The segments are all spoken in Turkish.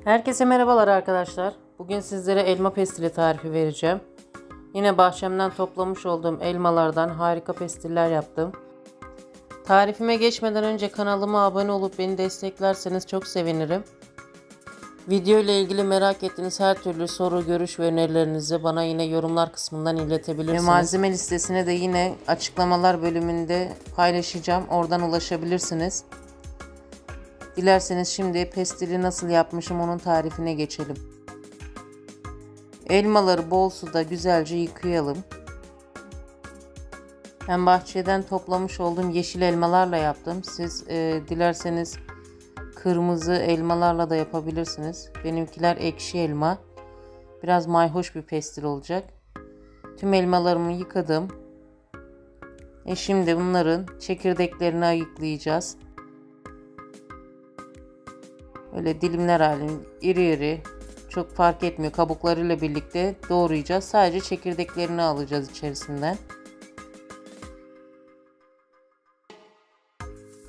Herkese merhabalar arkadaşlar. Bugün sizlere elma pestili tarifi vereceğim. Yine bahçemden toplamış olduğum elmalardan harika pestiller yaptım. Tarifime geçmeden önce kanalıma abone olup beni desteklerseniz çok sevinirim. Video ile ilgili merak ettiğiniz her türlü soru, görüş ve önerilerinizi bana yine yorumlar kısmından iletebilirsiniz. Ve malzeme listesine de yine açıklamalar bölümünde paylaşacağım. Oradan ulaşabilirsiniz. Dilerseniz şimdi pestili nasıl yapmışım onun tarifine geçelim. Elmaları bol suda güzelce yıkayalım. Ben bahçeden toplamış olduğum yeşil elmalarla yaptım. Siz dilerseniz kırmızı elmalarla da yapabilirsiniz. Benimkiler ekşi elma. Biraz mayhoş bir pestil olacak. Tüm elmalarımı yıkadım. Şimdi bunların çekirdeklerini ayıklayacağız. Öyle dilimler halinde iri iri, çok fark etmiyor, kabuklarıyla birlikte doğrayacağız. Sadece çekirdeklerini alacağız içerisinden.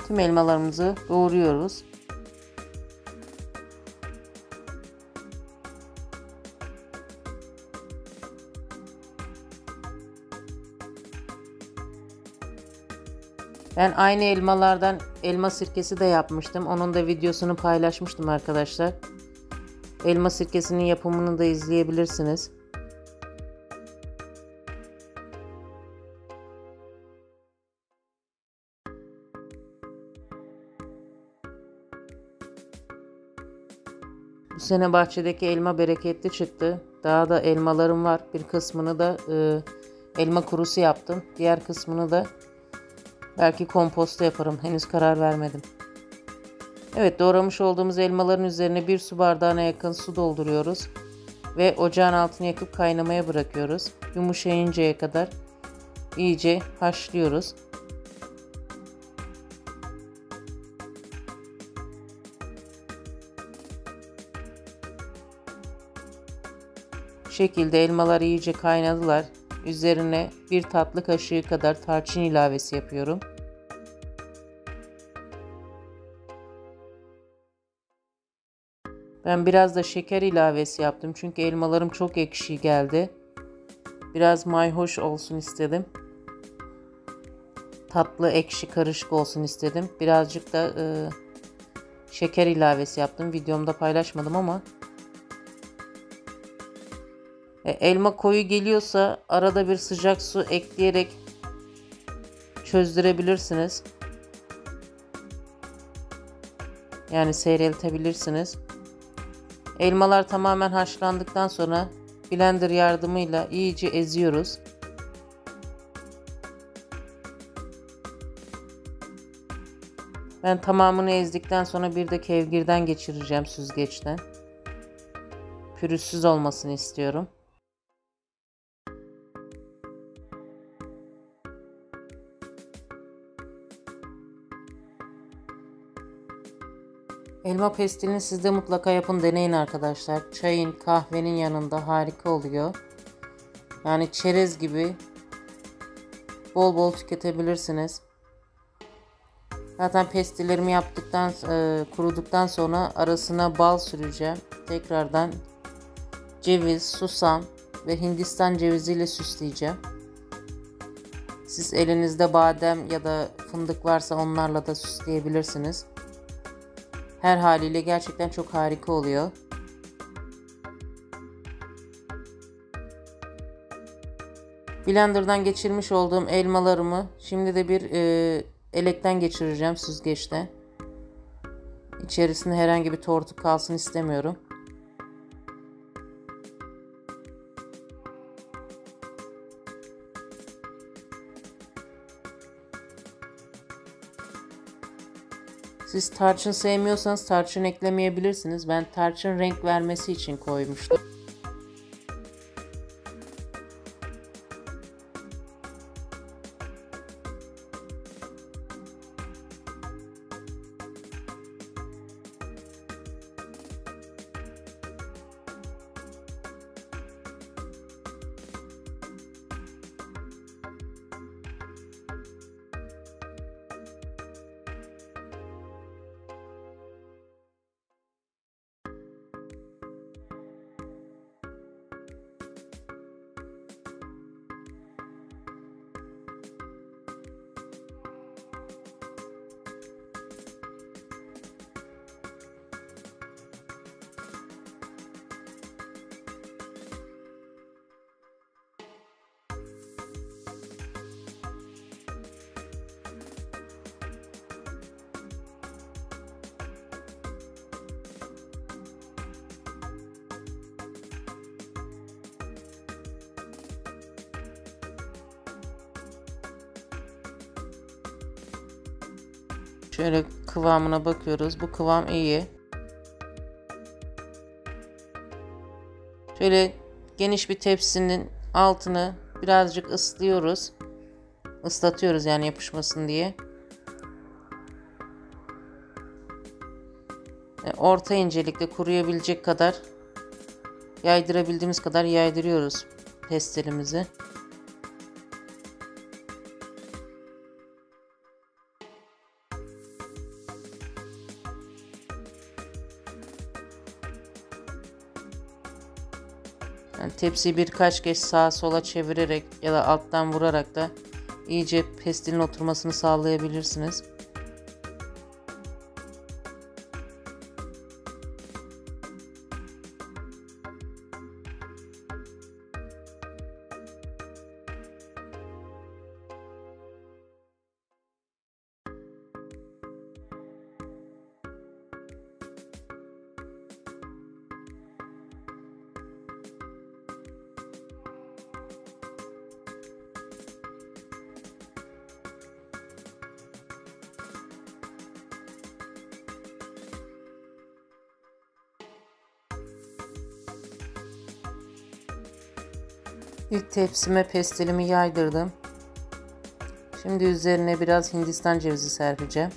Tüm elmalarımızı doğruyoruz. Ben aynı elmalardan elma sirkesi de yapmıştım. Onun da videosunu paylaşmıştım arkadaşlar. Elma sirkesinin yapımını da izleyebilirsiniz. Bu sene bahçedeki elma bereketli çıktı. Daha da elmalarım var. Bir kısmını da elma kurusu yaptım. Diğer kısmını da belki komposta yaparım. Henüz karar vermedim. Evet, doğramış olduğumuz elmaların üzerine 1 su bardağına yakın su dolduruyoruz. Ve ocağın altını yakıp kaynamaya bırakıyoruz. Yumuşayıncaya kadar iyice haşlıyoruz. Bu şekilde elmalar iyice kaynadılar. Üzerine 1 tatlı kaşığı kadar tarçın ilavesi yapıyorum. Ben biraz da şeker ilavesi yaptım. Çünkü elmalarım çok ekşi geldi. Biraz mayhoş olsun istedim. Tatlı ekşi karışık olsun istedim. Birazcık da şeker ilavesi yaptım. Videomda paylaşmadım ama. Elma koyu geliyorsa arada bir sıcak su ekleyerek çözdürebilirsiniz. Yani seyreltebilirsiniz. Elmalar tamamen haşlandıktan sonra blender yardımıyla iyice eziyoruz. Ben tamamını ezdikten sonra bir de kevgirden geçireceğim, süzgeçten. Pürüzsüz olmasını istiyorum. Elma pestilini siz de mutlaka yapın, deneyin arkadaşlar. Çayın, kahvenin yanında harika oluyor. Yani çerez gibi bol bol tüketebilirsiniz. Zaten pestillerimi yaptıktan, kuruduktan sonra arasına bal süreceğim. Tekrardan ceviz, susam ve Hindistan ceviziyle süsleyeceğim. Siz elinizde badem ya da fındık varsa onlarla da süsleyebilirsiniz. Her haliyle gerçekten çok harika oluyor. Blender'dan geçirmiş olduğum elmalarımı şimdi de bir elekten geçireceğim, süzgeçte. İçerisinde herhangi bir tortu kalsın istemiyorum. Siz tarçın sevmiyorsanız tarçın eklemeyebilirsiniz. Ben tarçın renk vermesi için koymuştum. Şöyle kıvamına bakıyoruz. Bu kıvam iyi. Şöyle geniş bir tepsinin altını birazcık ıslıyoruz. Islatıyoruz yani yapışmasın diye. Orta incelikte kuruyabilecek kadar yaydırabildiğimiz kadar yaydırıyoruz pestilimizi. Yani tepsiyi birkaç kez sağa sola çevirerek ya da alttan vurarak da iyice pestilin oturmasını sağlayabilirsiniz. İlk tepsime pestilimi yaydırdım. Şimdi üzerine biraz Hindistan cevizi serpeceğim.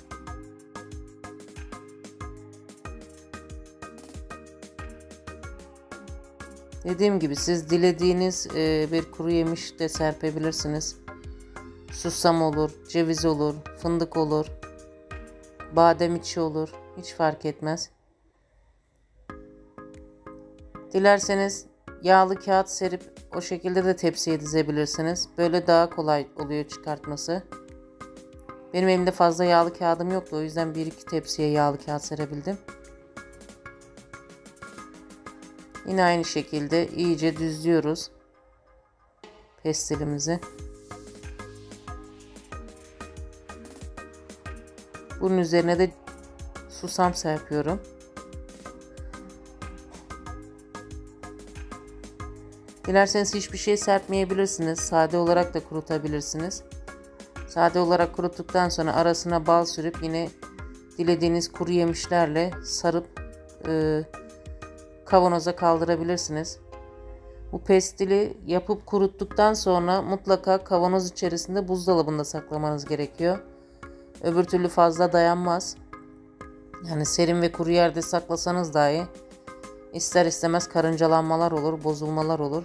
Dediğim gibi siz dilediğiniz bir kuru yemiş de serpebilirsiniz. Susam olur, ceviz olur, fındık olur, badem içi olur. Hiç fark etmez. Dilerseniz yağlı kağıt serip o şekilde de tepsiye dizebilirsiniz. Böyle daha kolay oluyor çıkartması. Benim elimde fazla yağlı kağıdım yoktu. O yüzden 1-2 tepsiye yağlı kağıt serebildim. Yine aynı şekilde iyice düzlüyoruz pestilimizi. Bunun üzerine de susam serpiyorum. Dilerseniz hiçbir şey serpmeyebilirsiniz. Sade olarak da kurutabilirsiniz. Sade olarak kuruttuktan sonra arasına bal sürüp yine dilediğiniz kuru yemişlerle sarıp kavanoza kaldırabilirsiniz. Bu pestili yapıp kuruttuktan sonra mutlaka kavanoz içerisinde buzdolabında saklamanız gerekiyor. Öbür türlü fazla dayanmaz. Yani serin ve kuru yerde saklasanız dahi ister istemez karıncalanmalar olur, bozulmalar olur.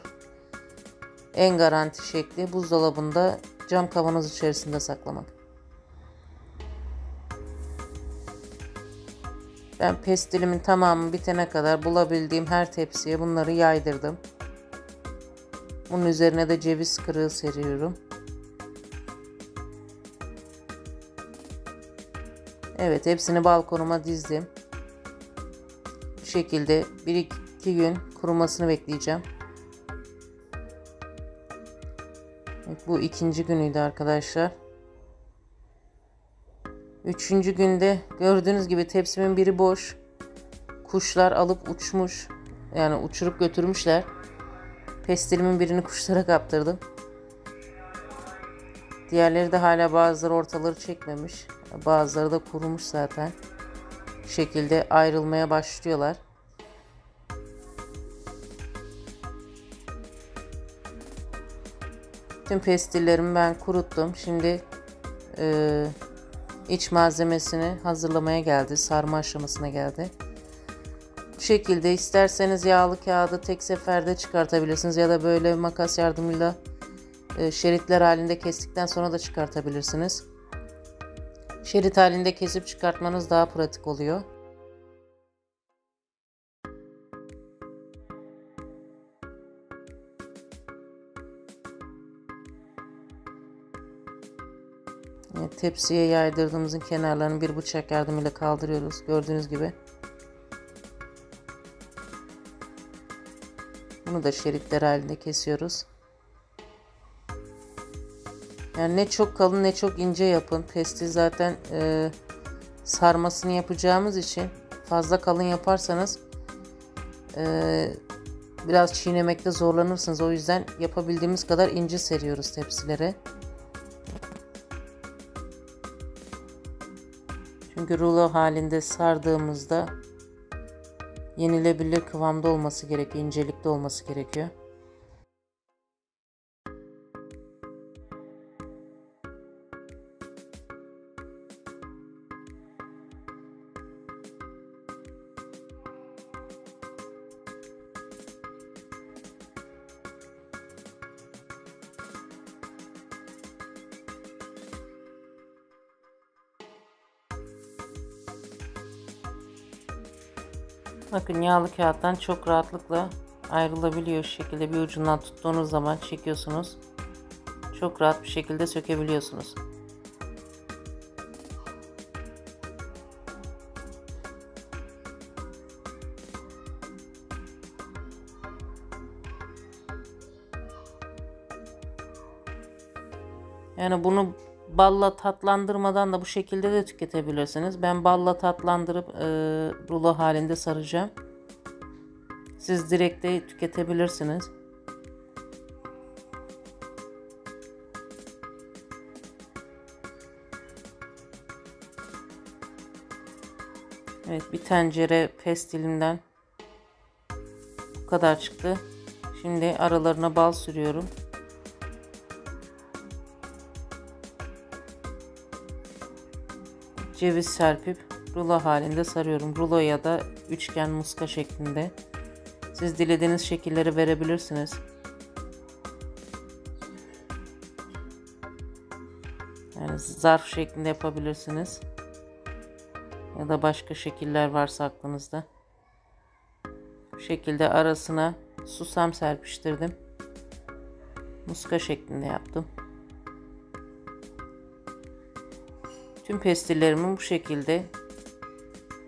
En garanti şekli buzdolabında cam kavanoz içerisinde saklamak. Ben pestilimin tamamı bitene kadar bulabildiğim her tepsiye bunları yaydırdım. Bunun üzerine de ceviz kırığı seriyorum. Evet, hepsini balkonuma dizdim. Bu şekilde 1-2 gün kurumasını bekleyeceğim. Evet, bu ikinci günüydü arkadaşlar. Üçüncü günde gördüğünüz gibi tepsimin biri boş. Kuşlar alıp uçmuş. Yani uçurup götürmüşler. Pestilimin birini kuşlara kaptırdım. Diğerleri de hala bazıları ortaları çekmemiş. Bazıları da kurumuş zaten. Bu şekilde ayrılmaya başlıyorlar. Tüm pestillerimi ben kuruttum. Şimdi iç malzemesini hazırlamaya geldi. Sarma aşamasına geldi. Bu şekilde isterseniz yağlı kağıdı tek seferde çıkartabilirsiniz ya da böyle makas yardımıyla şeritler halinde kestikten sonra da çıkartabilirsiniz. Şerit halinde kesip çıkartmanız daha pratik oluyor. Evet, tepsiye yaydırdığımızın kenarlarını bir bıçak yardımıyla kaldırıyoruz. Gördüğünüz gibi. Bunu da şeritler halinde kesiyoruz. Yani ne çok kalın ne çok ince yapın. Pestil zaten sarmasını yapacağımız için fazla kalın yaparsanız biraz çiğnemekte zorlanırsınız. O yüzden yapabildiğimiz kadar ince seriyoruz tepsilere. Çünkü rulo halinde sardığımızda yenilebilir kıvamda olması gerekiyor, incelikte olması gerekiyor. Bakın yağlı kağıttan çok rahatlıkla ayrılabiliyor. Şu şekilde bir ucundan tuttuğunuz zaman çekiyorsunuz. Çok rahat bir şekilde sökebiliyorsunuz. Yani bunu balla tatlandırmadan da bu şekilde de tüketebilirsiniz. Ben balla tatlandırıp rulo halinde saracağım. Siz direkt de tüketebilirsiniz. Evet, bir tencere pestilimden bu kadar çıktı. Şimdi aralarına bal sürüyorum. Ceviz serpip rulo halinde sarıyorum. Rulo ya da üçgen muska şeklinde. Siz dilediğiniz şekilleri verebilirsiniz. Yani zarf şeklinde yapabilirsiniz. Ya da başka şekiller varsa aklınızda. Bu şekilde arasına susam serpiştirdim. Muska şeklinde yaptım. Tüm pestillerimi bu şekilde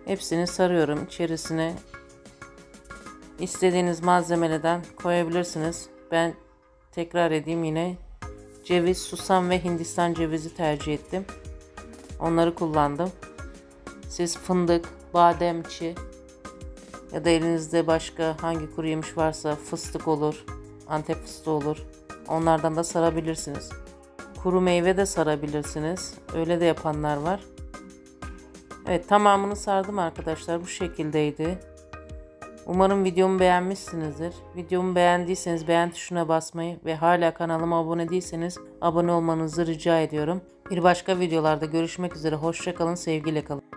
hepsini sarıyorum. İçerisine istediğiniz malzemeden koyabilirsiniz. Ben tekrar edeyim, yine ceviz, susam ve Hindistan cevizi tercih ettim. Onları kullandım. Siz fındık, bademçi ya da elinizde başka hangi kuru yemiş varsa, fıstık olur, Antep fıstığı olur. Onlardan da sarabilirsiniz. Kuru meyve de sarabilirsiniz. Öyle de yapanlar var. Evet, tamamını sardım arkadaşlar. Bu şekildeydi. Umarım videomu beğenmişsinizdir. Videomu beğendiyseniz beğen tuşuna basmayı ve hala kanalıma abone değilseniz abone olmanızı rica ediyorum. Bir başka videolarda görüşmek üzere. Hoşça kalın, sevgiyle kalın.